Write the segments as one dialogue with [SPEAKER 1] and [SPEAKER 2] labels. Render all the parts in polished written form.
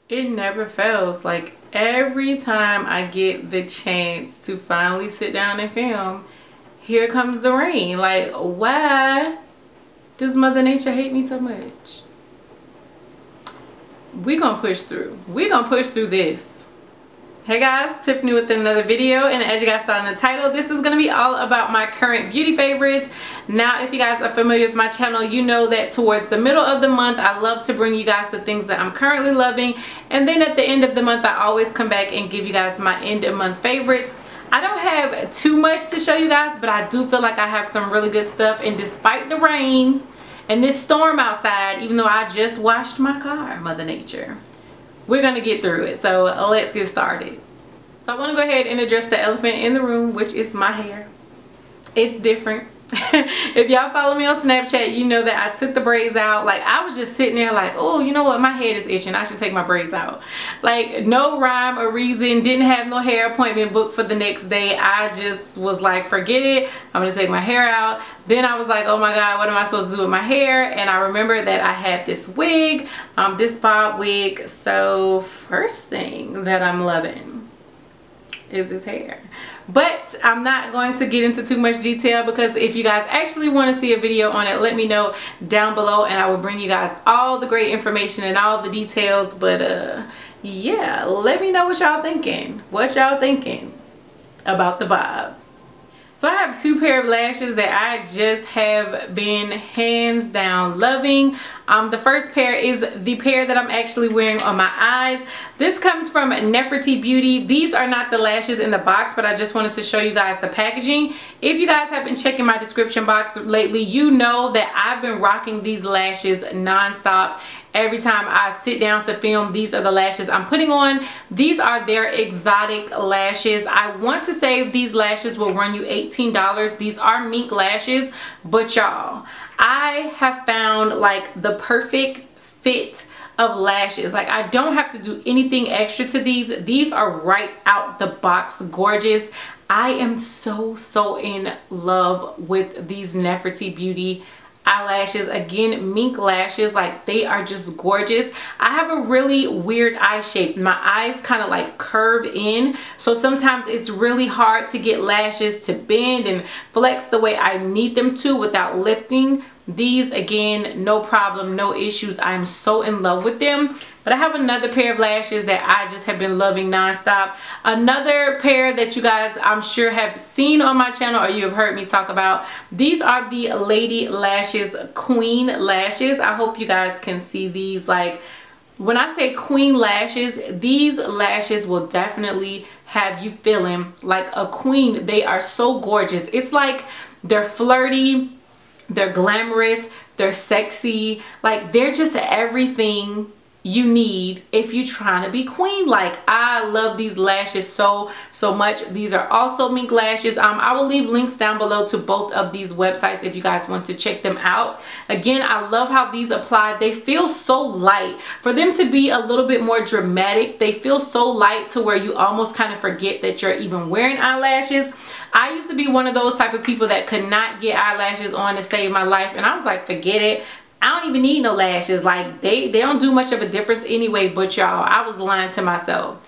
[SPEAKER 1] It never fails. Like every time I get the chance to finally sit down and film, here comes the rain. Like, why does Mother Nature hate me so much? We gonna push through. We gonna push through this. Hey guys, Tiffany with another video, and as you guys saw in the title, this is going to be all about my current beauty favorites. Now, if you guys are familiar with my channel, you know that towards the middle of the month, I love to bring you guys the things that I'm currently loving, and then at the end of the month, I always come back and give you guys my end of month favorites. I don't have too much to show you guys, but I do feel like I have some really good stuff, and despite the rain and this storm outside, even though I just washed my car, Mother Nature, we're gonna get through it. So let's get started. So I want to go ahead and address the elephant in the room, which is my hair. It's different. If y'all follow me on Snapchat, you know that I took the braids out. Like, I was just sitting there like, oh, you know what, my head is itching, I should take my braids out. Like, no rhyme or reason, didn't have no hair appointment booked for the next day. I just was like, forget it, I'm gonna take my hair out. Then I was like, oh my god, what am I supposed to do with my hair? And I remember that I had this wig, this bob wig. So first thing that I'm loving is this hair. But I'm not going to get into too much detail, because if you guys actually want to see a video on it, let me know down below and I will bring you guys all the great information and all the details. But yeah, let me know what y'all thinking. What y'all thinking about the bob? So I have two pair of lashes that I just have been hands down loving. The first pair is the pair that I'm actually wearing on my eyes. This comes from Nefertiti Beauty. These are not the lashes in the box, but I just wanted to show you guys the packaging. If you guys have been checking my description box lately, you know that I've been rocking these lashes non-stop. Every time I sit down to film, these are the lashes I'm putting on. These are their exotic lashes. I want to say these lashes will run you $18. These are mink lashes, but y'all, I have found like the perfect fit of lashes. Like, I don't have to do anything extra to these. These are right out the box gorgeous. I am so in love with these Nefertiti Beauty eyelashes. Again, mink lashes, like, they are just gorgeous. I have a really weird eye shape. My eyes kind of like curve in, so sometimes it's really hard to get lashes to bend and flex the way I need them to without lifting. These, again, no problem, no issues. I'm so in love with them. But I have another pair of lashes that I just have been loving nonstop. Another pair that you guys, I'm sure, have seen on my channel or you have heard me talk about. These are the Lady Lashes Queen Lashes. I hope you guys can see these. Like, when I say queen lashes, these lashes will definitely have you feeling like a queen. They are so gorgeous. It's like they're flirty, they're glamorous, they're sexy. Like, they're just everything you need if you're trying to be queen. Like, I love these lashes so much. These are also mink lashes. I will leave links down below to both of these websites if you guys want to check them out. Again, I love how these apply. They feel so light. For them to be a little bit more dramatic, they feel so light to where you almost kind of forget that you're even wearing eyelashes. I used to be one of those type of people that could not get eyelashes on to save my life, and I was like, forget it, I don't even need no lashes. Like, they don't do much of a difference anyway. But y'all, I was lying to myself.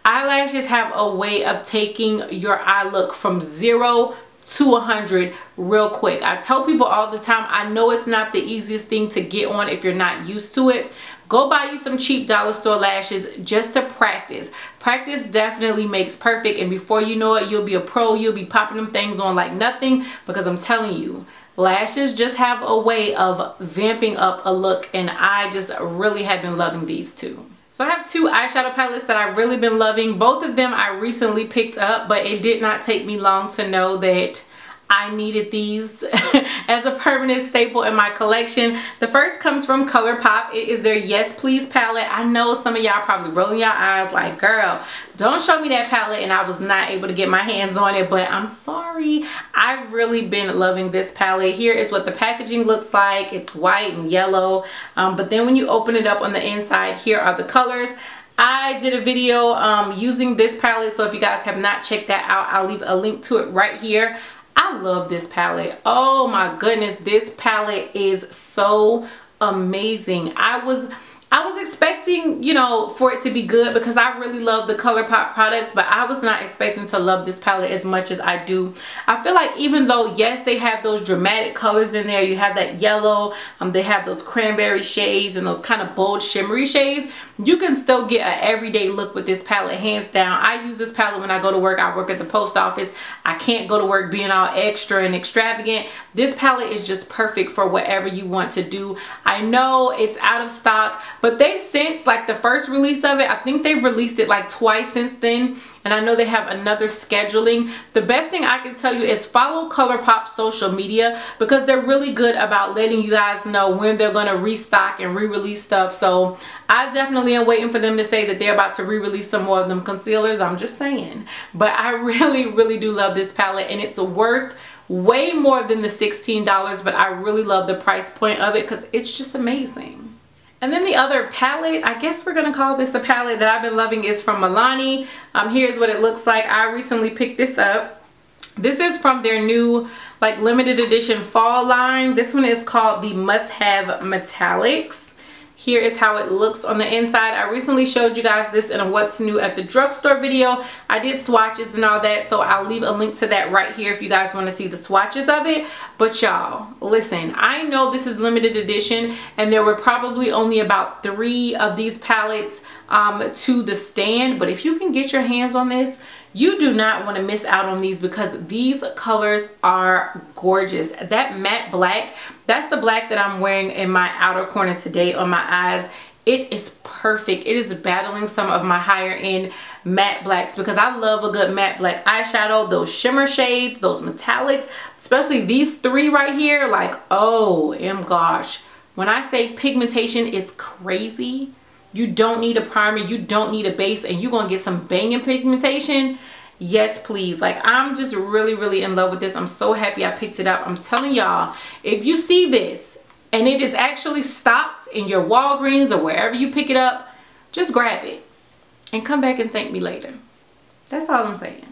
[SPEAKER 1] Eyelashes have a way of taking your eye look from 0 to 100 real quick. I tell people all the time, I know it's not the easiest thing to get on if you're not used to it. Go buy you some cheap dollar store lashes just to practice. Practice definitely makes perfect, and before you know it, you'll be a pro. You'll be popping them things on like nothing, because I'm telling you, lashes just have a way of vamping up a look, and I just really have been loving these two. So I have two eyeshadow palettes that I've really been loving. Both of them I recently picked up, but it did not take me long to know that I needed these as a permanent staple in my collection. The first comes from ColourPop. It is their Yes Please palette. I know some of y'all probably rolling your eyes like, girl, don't show me that palette, and I was not able to get my hands on it, but I'm sorry. I've really been loving this palette. Here is what the packaging looks like. It's white and yellow, but then when you open it up on the inside, here are the colors. I did a video using this palette, so if you guys have not checked that out, I'll leave a link to it right here. I love this palette. Oh my goodness, this palette is so amazing. I was I was expecting, you know, for it to be good because I really love the ColourPop products, but I was not expecting to love this palette as much as I do. I feel like even though, yes, they have those dramatic colors in there, you have that yellow, they have those cranberry shades and those kind of bold shimmery shades, you can still get an everyday look with this palette, hands down. I use this palette when I go to work. I work at the post office. I can't go to work being all extra and extravagant. This palette is just perfect for whatever you want to do. I know it's out of stock, but they've since, like the first release of it, I think they've released it like twice since then. And I know they have another scheduling. The best thing I can tell you is follow ColourPop's social media because they're really good about letting you guys know when they're going to restock and re-release stuff. So I definitely am waiting for them to say that they're about to re-release some more of them concealers. I'm just saying. But I really do love this palette, and it's worth way more than the $16, but I really love the price point of it because it's just amazing. And then the other palette, I guess we're going to call this a palette that I've been loving, is from Milani. Here's what it looks like. I recently picked this up. This is from their new like limited edition fall line. This one is called the Must Have Metallics. Here is how it looks on the inside. I recently showed you guys this in a what's new at the drugstore video. I did swatches and all that, so I'll leave a link to that right here if you guys want to see the swatches of it. But y'all, listen, I know this is limited edition and there were probably only about 3 of these palettes to the stand, but if you can get your hands on this, you do not want to miss out on these because these colors are gorgeous. That matte black, that's the black that I'm wearing in my outer corner today on my eyes. It is perfect. It is battling some of my higher end matte blacks because I love a good matte black eyeshadow. Those shimmer shades, those metallics, especially these 3 right here, like, oh gosh. When I say pigmentation, it's crazy. You don't need a primer, you don't need a base, and you're gonna get some banging pigmentation. Yes, please. Like, I'm just really in love with this. I'm so happy I picked it up. I'm telling y'all, if you see this and it is actually stocked in your Walgreens or wherever you pick it up, just grab it and come back and thank me later. That's all I'm saying.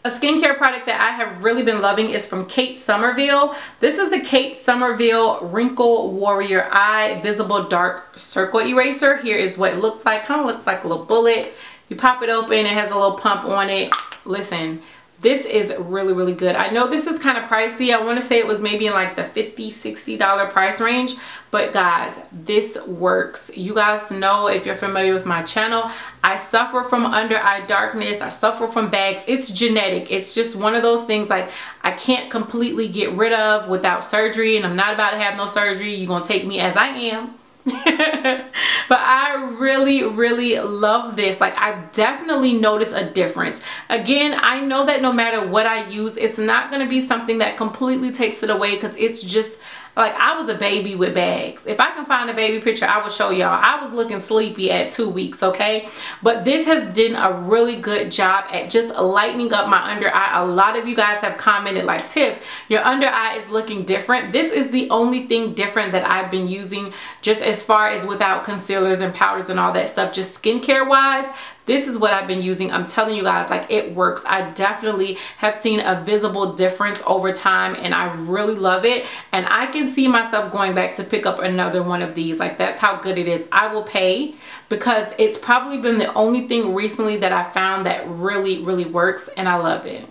[SPEAKER 1] A skincare product that I have really been loving is from Kate Somerville. This is the Kate Somerville Wrinkle Warrior Eye Visible Dark Circle Eraser. Here is what it looks like. Kind of looks like a little bullet. You pop it open, it has a little pump on it. Listen, this is really good. I know this is kind of pricey. I want to say it was maybe in like the $50–$60 price range, but guys, this works. You guys know, if you're familiar with my channel, I suffer from under eye darkness. I suffer from bags. It's genetic. It's just one of those things like I can't completely get rid of without surgery, and I'm not about to have no surgery. You're gonna take me as I am. But I really love this. Like, I definitely notice a difference. Again, I know that no matter what I use, it's not going to be something that completely takes it away, because it's just like, I was a baby with bags. If I can find a baby picture, I will show y'all. I was looking sleepy at 2 weeks, okay? But this has done a really good job at just lightening up my under eye. A lot of you guys have commented like, Tiff, your under eye is looking different. This is the only thing different that I've been using, just as far as without concealers and powders and all that stuff, just skincare wise. This is what I've been using. I'm telling you guys, like, it works. I definitely have seen a visible difference over time, and I really love it. And I can see myself going back to pick up another one of these. Like, that's how good it is. I will pay, because it's probably been the only thing recently that I found that really works, and I love it.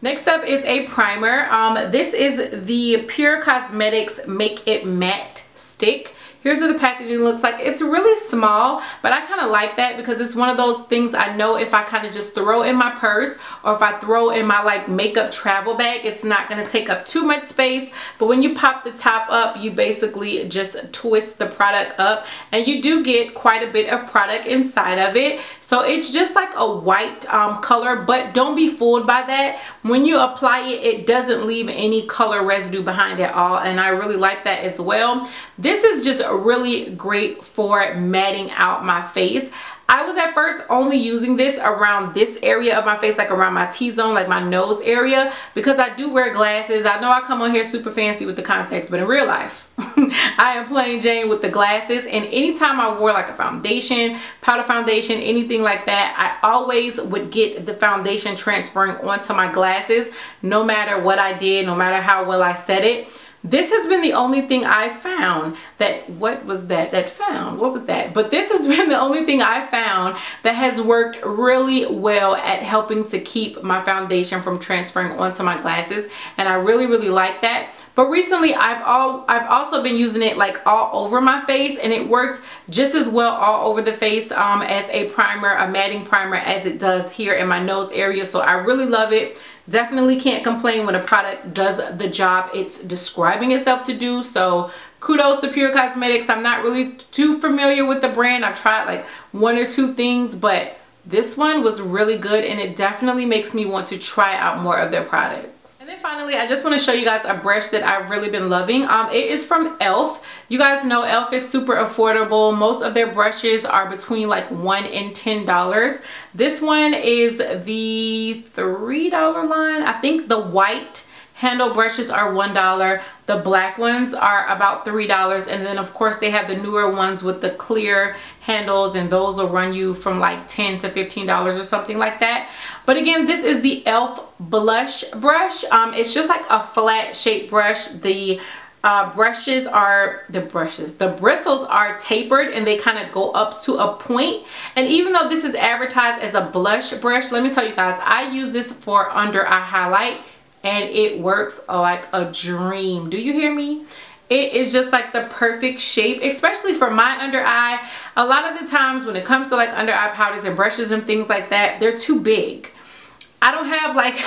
[SPEAKER 1] Next up is a primer. This is the Pure Cosmetics Make It Matte Stick. Here's what the packaging looks like. It's really small, but I kind of like that because it's one of those things I know if I kind of just throw in my purse, or if I throw in my like makeup travel bag, it's not going to take up too much space. But when you pop the top up, you basically just twist the product up, and you do get quite a bit of product inside of it. So it's just like a white color, but don't be fooled by that. When you apply it, it doesn't leave any color residue behind at all, and I really like that as well. This is just really great for matting out my face. I was at first only using this around this area of my face, like around my T-zone, like my nose area, because I do wear glasses. I know I come on here super fancy with the contacts, but in real life, I am plain Jane with the glasses. And anytime I wore like a foundation, powder foundation, anything like that, I always would get the foundation transferring onto my glasses, no matter what I did, no matter how well I set it. This has been the only thing I found that, what was that found? What was that? But this has been the only thing I found that has worked really well at helping to keep my foundation from transferring onto my glasses. And I really, really like that. But recently I've also been using it like all over my face, and it works just as well all over the face as a primer, a matting primer, as it does here in my nose area. So I really love it. Definitely can't complain when a product does the job it's describing itself to do. So kudos to Pure Cosmetics. I'm not really too familiar with the brand. I've tried like 1 or 2 things, but this one was really good, and it definitely makes me want to try out more of their products. And then finally, I just want to show you guys a brush that I've really been loving. It is from e.l.f. You guys know e.l.f. is super affordable. Most of their brushes are between like $1 and $10. This one is the $3 line. I think the white handle brushes are $1. The black ones are about $3, and then of course they have the newer ones with the clear handles, and those will run you from like $10 to $15 or something like that. But again, this is the e.l.f. blush brush. It's just like a flat shaped brush. The bristles are tapered, and they kind of go up to a point. And even though this is advertised as a blush brush, let me tell you guys, I use this for under eye highlight, and it works like a dream. Do you hear me? It is just like the perfect shape, especially for my under eye. A lot of the times when it comes to like under eye powders and brushes and things like that, they're too big. I don't have like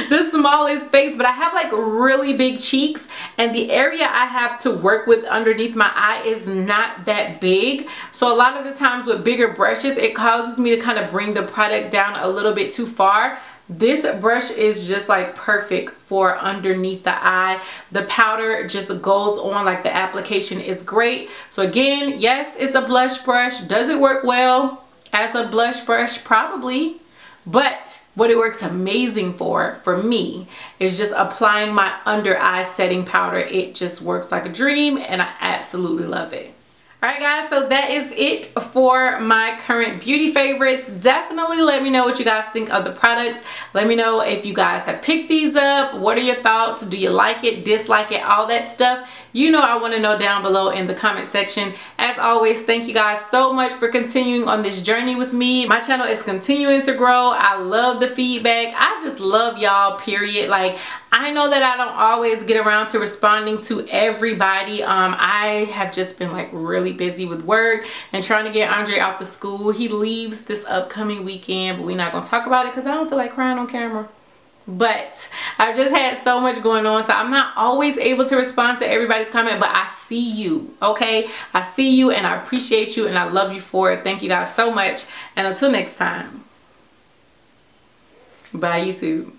[SPEAKER 1] the smallest face, but I have like really big cheeks, and the area I have to work with underneath my eye is not that big. So a lot of the times with bigger brushes, it causes me to kind of bring the product down a little bit too far. This brush is just like perfect for underneath the eye. The powder just goes on, like the application is great. So again, yes, it's a blush brush. Does it work well as a blush brush? Probably. But what it works amazing for me, is just applying my under eye setting powder. It just works like a dream, and I absolutely love it. Alright guys, so that is it for my current beauty favorites. Definitely let me know what you guys think of the products. Let me know if you guys have picked these up. What are your thoughts? Do you like it, dislike it, all that stuff? You know I want to know down below in the comment section. As always, thank you guys so much for continuing on this journey with me. My channel is continuing to grow. I love the feedback. I just love y'all, period. Like, I know that I don't always get around to responding to everybody. I have just been like really busy with work and trying to get Andre out to school. He leaves this upcoming weekend, but we're not gonna talk about it because I don't feel like crying on camera. But I've just had so much going on, so I'm not always able to respond to everybody's comment, but I see you, okay? I see you, and I appreciate you, and I love you for it. Thank you guys so much, and until next time, bye YouTube.